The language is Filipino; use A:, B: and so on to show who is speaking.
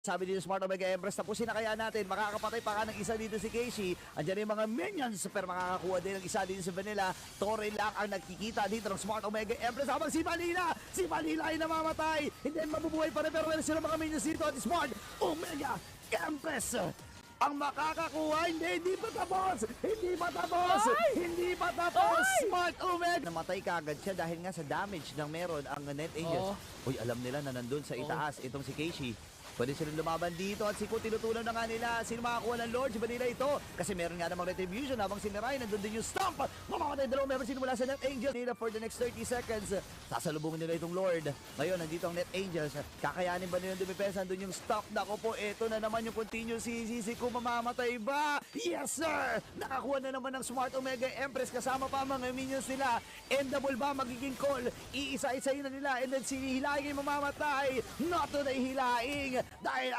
A: Sabi dito Smart Omega Empress, tapusin na kaya natin. Makakapatay pa ka ng isa dito si Casey. Andiyan yung mga minions, pero makakakuha din ng isa dito si Vanilla. Torre lang ang nagkikita dito ng Smart Omega Empress. Habang si Manila ay namamatay. Hindi mabubuhay pa rin, pero meron sila mga minions dito at Smart Omega Empress ang makakakuha. Hindi pa tapos. Hindi pa tapos. Smart Omega. Namatay kagad siya dahil nga sa damage ng meron ang Net Angels. Uy, alam nila na nandun sa itaas itong si Casey. Pwede silang lumaban dito at si Ku tinutunan na nga nila. Sino makakuha ng Lord? Si Vanilla ito. Kasi meron nga namang retribution habang si Mirai nandun din yung stomp. Mamamatay dalawang members sinimula sa Net Angels. Nila for the next 30 seconds. Sasalubungin nila itong Lord. Ngayon, nandito ang Net Angels. Kakayanin ba nilang dumipensa? Nandun yung stomp. Nako po, ito na naman yung continuous si Ku. Mamamatay ba? Yes, sir! Nakakuha na naman ng Smart Omega Empress kasama pa mga minions nila. Endable ba magiging call? Iisa-isayin na nila. And then si Hilaing ay mamamatay. Not to the Hilaing. Dahil